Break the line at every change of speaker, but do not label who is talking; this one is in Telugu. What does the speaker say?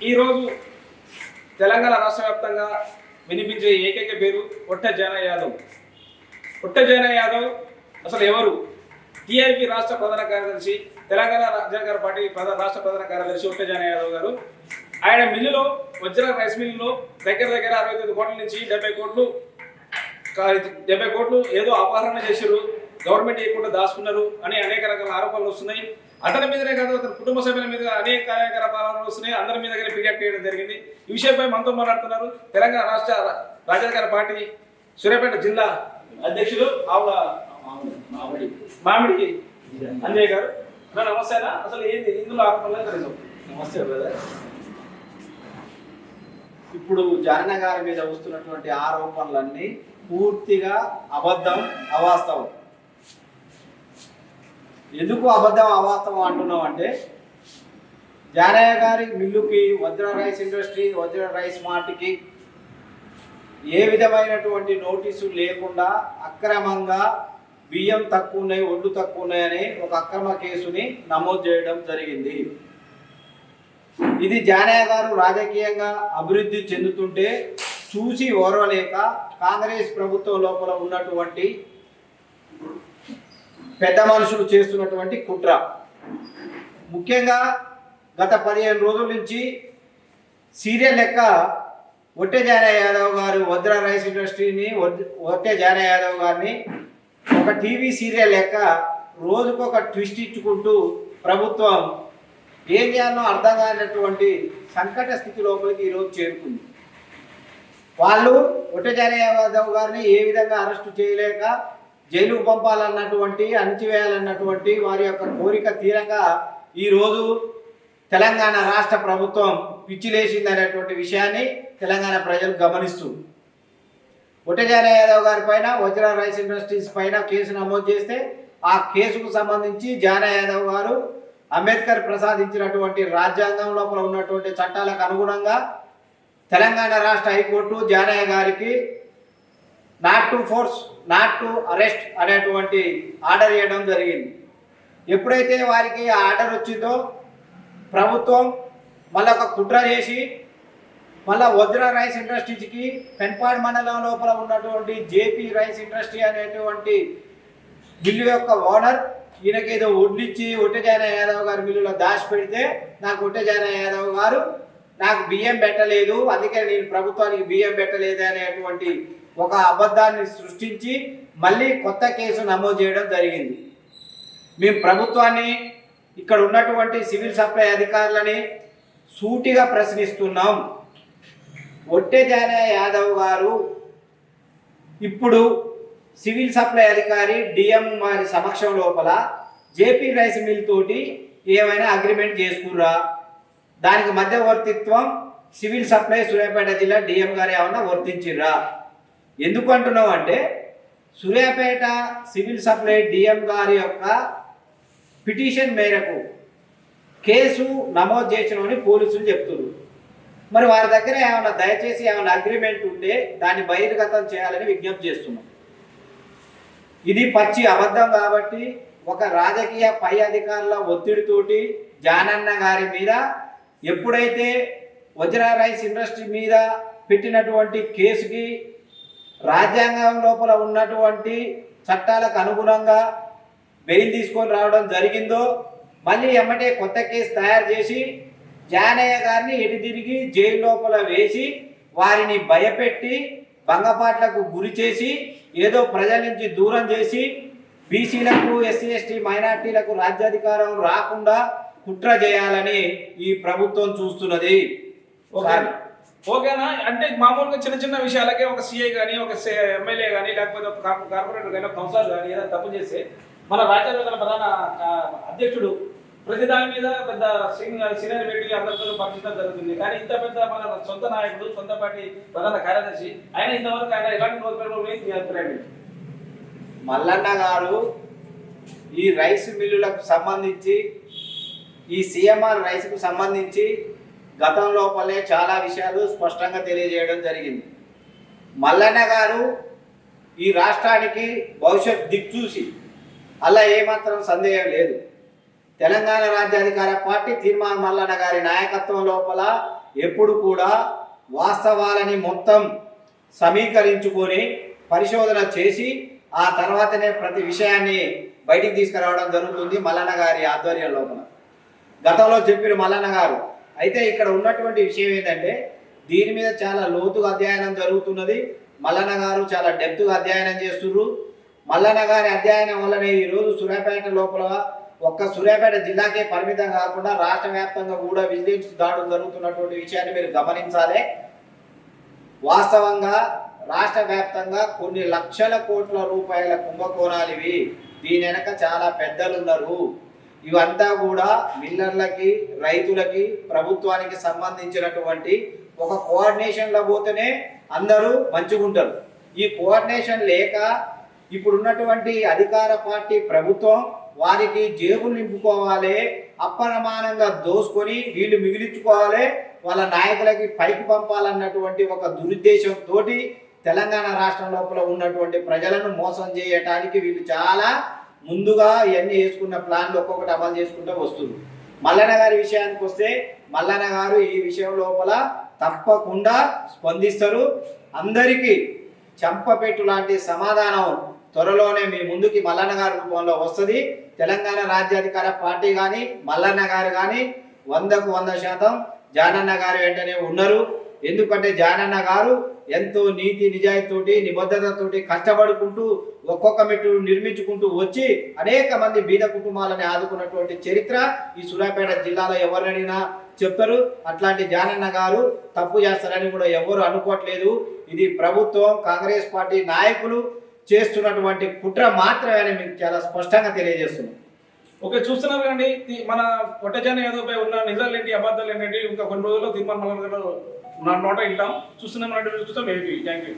ఈరోజు తెలంగాణ రాష్ట్ర వ్యాప్తంగా వినిపించే ఏకైక పేరు పొట్ట జానయ్య యాదవ్. పొట్ట జానయ్య యాదవ్ అసలు ఎవరు? టీఆర్పీ రాష్ట్ర ప్రధాన కార్యదర్శి, తెలంగాణ రాజ్యాంగ పార్టీ రాష్ట్ర ప్రధాన కార్యదర్శి పొట్ట జానయ్య యాదవ్ గారు. ఆయన మిల్లులో, వజ్ర రైస్ మిల్లులో దగ్గర 65 కోట్ల నుంచి 70 కోట్లు ఏదో అపహరణ చేశారు, గవర్నమెంట్ ఇవ్వకుండా దాచుకున్నారు అని అనేక రకాల ఆరోపణలు వస్తున్నాయి. అతని మీదనే కాదు, అతని కుటుంబ సభ్యుల మీద అనేక ఆరోపణలు వస్తున్నాయి. అందరి మీద ఫిర్యాదు చేయడం జరిగింది. ఈ విషయంపై మనతో మాట్లాడుతున్నారు తెలంగాణ రాష్ట్ర రాజ్యాంగ పార్టీ సూర్యాపేట జిల్లా అధ్యక్షులు ఆవుల మామిడి అంజయ్ గారు. నమస్తేనా, అసలు ఏంది ఇందులో ఆరోపణలు?
నమస్తే బ్రదర్. ఇప్పుడు జానన్న గారి మీద వస్తున్నటువంటి ఆరోపణలన్నీ పూర్తిగా అబద్ధం, అవాస్తవం. ఎందుకు అబద్ధం, అవాస్తవం అంటున్నాం అంటే, జానయ్య గారి మిల్లుకి, వజ్ర రైస్ ఇండస్ట్రీ, వజ్ర రైస్ మార్ట్కి ఏ విధమైనటువంటి నోటీసు లేకుండా అక్రమంగా బియ్యం తక్కువ ఉన్నాయి, ఒడ్లు తక్కువ ఉన్నాయని ఒక అక్రమ కేసుని నమోదు చేయడం జరిగింది. ఇది జానయ్య గారు రాజకీయంగా అభివృద్ధి చెందుతుంటే చూసి ఓర్వలేక కాంగ్రెస్ ప్రభుత్వం లోపల ఉన్నటువంటి పెద్ద మనుషులు చేస్తున్నటువంటి కుట్ర. ముఖ్యంగా గత 15 రోజుల నుంచి సీరియల్ లెక్క ఒట్టే జానయ్య యాదవ్ గారు వజ్ర రైస్ ఇండస్ట్రీని, ఒట్టే జానయ్య యాదవ్ గారిని ఒక టీవీ సీరియల్ లెక్క రోజుకొక ట్విస్ట్ ఇచ్చుకుంటూ ప్రభుత్వం ఏం చేయాలో అర్థం కానటువంటి సంకట స్థితి లోపలికి ఈరోజు చేరుకుంది. వాళ్ళు ఒట్టే జానయ్య యాదవ్ గారిని ఏ విధంగా అరెస్టు చేయలేక జైలుకు పంపాలన్నటువంటి, అణిచివేయాలన్నటువంటి వారి యొక్క కోరిక తీరక ఈరోజు తెలంగాణ రాష్ట్ర ప్రభుత్వం పిచ్చిలేసింది అనేటువంటి విషయాన్ని తెలంగాణ ప్రజలు గమనిస్తుంది. ఒట్టే జానయ్య యాదవ్ గారి పైన, వజ్ర రైస్ ఇండస్ట్రీస్ పైన కేసు నమోదు చేస్తే ఆ కేసుకు సంబంధించి జానయ్య యాదవ్ గారు అంబేద్కర్ ప్రసాదించినటువంటి రాజ్యాంగం లోపల ఉన్నటువంటి చట్టాలకు అనుగుణంగా తెలంగాణ రాష్ట్ర హైకోర్టు జానయ్య గారికి not to force, not to arrest అనేటువంటి ఆర్డర్ ఇవ్వడం జరిగింది. ఎప్పుడైతే వారికి ఆర్డర్ వచ్చిందో ప్రభుత్వం మళ్ళీ ఒక కుట్ర చేసి మళ్ళీ వజ్ర రైస్ ఇండస్ట్రీస్కి పెన్పాడ్ మండలం లోపల ఉన్నటువంటి జేపీ రైస్ ఇండస్ట్రీ అనేటువంటి మిల్లు యొక్క ఓనర్ ఈయనకేదో వడ్లిచ్చి ఒట్టే జానయ్య యాదవ్ గారు మిల్లులో దాచి పెడితే నాకు ఒట్టే జానయ్య యాదవ్ గారు నాకు బియ్యం పెట్టలేదు, అందుకే నేను ప్రభుత్వానికి బియ్యం పెట్టలేదు అనేటువంటి ఒక అబద్ధాన్ని సృష్టించి మళ్ళీ కొత్త కేసు నమోదు చేయడం జరిగింది. మేము ప్రభుత్వాన్ని, ఇక్కడ ఉన్నటువంటి సివిల్ సప్లై అధికారులని సూటిగా ప్రశ్నిస్తున్నాం. ఒట్టే జానయ్య యాదవ్ గారు ఇప్పుడు సివిల్ సప్లై అధికారి డిఎం వారి సమక్షం లోపల జేపీ రైస్ మిల్ తోటి ఏమైనా అగ్రిమెంట్ చేసుకుర్రా? దానికి మధ్యవర్తిత్వం సివిల్ సప్లై సూర్యాపేట జిల్లా డిఎం గారు ఏమన్నా వర్తించిర్రా? ఎందుకు అంటున్నాం అంటే, సూర్యాపేట సివిల్ సప్లై డిఎం గారి యొక్క పిటిషన్ మేరకు కేసు నమోదు చేసినని పోలీసులు చెప్తున్నారు. మరి వారి దగ్గర ఏమైనా దయచేసి ఏమైనా అగ్రిమెంట్ ఉంటే దాన్ని బహిర్గతం చేయాలని విజ్ఞప్తి చేస్తున్నాం. ఇది పచ్చి అబద్ధం కాబట్టి ఒక రాజకీయ పై అధికారుల ఒత్తిడితోటి జానన్న గారి మీద ఎప్పుడైతే వజ్ర రైస్ ఇండస్ట్రీ మీద పెట్టినటువంటి కేసుకి రాజ్యాంగం లోపల ఉన్నటువంటి చట్టాలకు అనుగుణంగా బెయిల్ తీసుకొని రావడం జరిగిందో, మళ్ళీ ఎమ్మటే కొత్త కేసు తయారు చేసి జానయ్య గారిని ఎటు తిరిగి జైలు లోపల వేసి వారిని భయపెట్టి భంగపాట్లకు గురి చేసి ఏదో ప్రజల నుంచి దూరం చేసి బీసీలకు, ఎస్సీ ఎస్టీ మైనార్టీలకు రాజ్యాధికారం రాకుండా కుట్ర చేయాలని ఈ ప్రభుత్వం చూస్తున్నది.
ఓకేనా? అంటే మామూలుగా చిన్న చిన్న విషయాలకే ఒక సిఐ కానీ, ఒక ఎమ్మెల్యే కానీ, లేకపోతే ఒక కార్పొరేటర్ కానీ, ఒక కౌన్సిలర్ కానీ ఏదైనా తప్పు చేస్తే మన రాజ్యాంగ ప్రధాన అధ్యక్షుడు ప్రతి దాని మీద పెద్ద సీనియర్ వ్యక్తిగా అందరితో పంపించడం జరుగుతుంది. కానీ ఇంత పెద్ద మన సొంత నాయకుడు, సొంత పార్టీ ప్రధాన కార్యదర్శి ఆయన ఇంతవరకు ఆయన ఎలాంటి నోటిఫికేషన్?
మల్లన్న గారు ఈ రైస్ మిల్లులకు సంబంధించి, ఈ సిఎంఆర్ రైస్కు సంబంధించి గతం లోపలే చాలా విషయాలు స్పష్టంగా తెలియజేయడం జరిగింది. మల్లన్న గారు ఈ రాష్ట్రానికి భవిష్యత్ దిక్చూసి, అలా ఏమాత్రం సందేహం లేదు, తెలంగాణ రాజ్యాధికార పార్టీ తీర్మాన్ మల్లన్న గారి నాయకత్వం లోపల ఎప్పుడు కూడా వాస్తవాలని మొత్తం సమీకరించుకొని పరిశోధన చేసి ఆ తర్వాతనే ప్రతి విషయాన్ని బయటికి తీసుకురావడం జరుగుతుంది మల్లన్న గారి ఆధ్వర్యం లోపల. గతంలో చెప్పిన మల్లన్న గారు అయితే ఇక్కడ ఉన్నటువంటి విషయం ఏంటంటే దీని మీద చాలా లోతుగా అధ్యయనం జరుగుతున్నది. మల్లన్న గారు చాలా డెప్త్గా అధ్యయనం చేస్తున్నారు. మల్లన్న గారి అధ్యయనం వల్లనే ఈరోజు సూర్యాపేట లోపల ఒక్క సూర్యాపేట జిల్లాకే పరిమితం కాకుండా రాష్ట్ర వ్యాప్తంగా కూడా విజిలెన్స్ దాడులు జరుగుతున్నటువంటి విషయాన్ని మీరు గమనించాలి. వాస్తవంగా రాష్ట్ర వ్యాప్తంగా కొన్ని లక్షల కోట్ల రూపాయల కుంభకోణాలు ఇవి. దీని వెనక చాలా పెద్దలు ఉన్నారు. ఇవంతా కూడా మిల్లర్లకి, రైతులకి, ప్రభుత్వానికి సంబంధించినటువంటి ఒక కోఆర్డినేషన్లో పోతేనే అందరూ మంచిగుంటారు. ఈ కోఆర్డినేషన్ లేక ఇప్పుడున్నటువంటి అధికార పార్టీ ప్రభుత్వం వారికి జేబులు నింపుకోవాలి, అప్పనమానంగా దోసుకొని వీళ్ళు మిగిలించుకోవాలి, వాళ్ళ నాయకులకి పైకి పంపాలన్నటువంటి ఒక దురుద్దేశంతో తెలంగాణ రాష్ట్రం లోపల ఉన్నటువంటి ప్రజలను మోసం చేయటానికి వీళ్ళు చాలా ముందుగా ఇవన్నీ వేసుకున్న ప్లాన్లు ఒక్కొక్కటి అమలు చేసుకుంటూ వస్తుంది. మల్లన్న గారి విషయానికి వస్తే మల్లన్న గారు ఈ విషయం లోపల తప్పకుండా స్పందిస్తారు. అందరికీ చంపపెట్టు లాంటి సమాధానం త్వరలోనే మీ ముందుకి మల్లన్న గారి రూపంలో వస్తుంది. తెలంగాణ రాజ్యాధికార పార్టీ కానీ మల్లన్న గారు కానీ 100కు 100% జానన్న గారు వెంటనే ఉన్నారు. ఎందుకంటే జానన్న గారు ఎంతో నీతి నిజాయితీతోటి నిబద్ధతతోటి కష్టపడుకుంటూ ఒక్కొక్క మెట్టు నిర్మించుకుంటూ వచ్చి అనేక మంది బీద కుటుంబాలని ఆదుకున్నటువంటి చరిత్ర ఈ సూర్యాపేట జిల్లాలో ఎవరినైనా చెప్తారు. అట్లాంటి జానన్న గారు తప్పు చేస్తారని కూడా ఎవరు అనుకోవట్లేదు. ఇది ప్రభుత్వం, కాంగ్రెస్ పార్టీ నాయకులు చేస్తున్నటువంటి కుట్ర మాత్రమే అని మీకు చాలా స్పష్టంగా తెలియజేస్తున్నాం.
ఓకే, చూస్తున్నారు కండి మన కొట్టజాన యాదవ్పై ఉన్న నిజాలు ఏంటి, అబద్ధాలు ఏంటి, ఇంకా కొన్ని రోజుల్లో తీర్మానం మల్లన్న గారు నోట ఇద్దాం. చూస్తున్నాం ఏపీ. Thank you.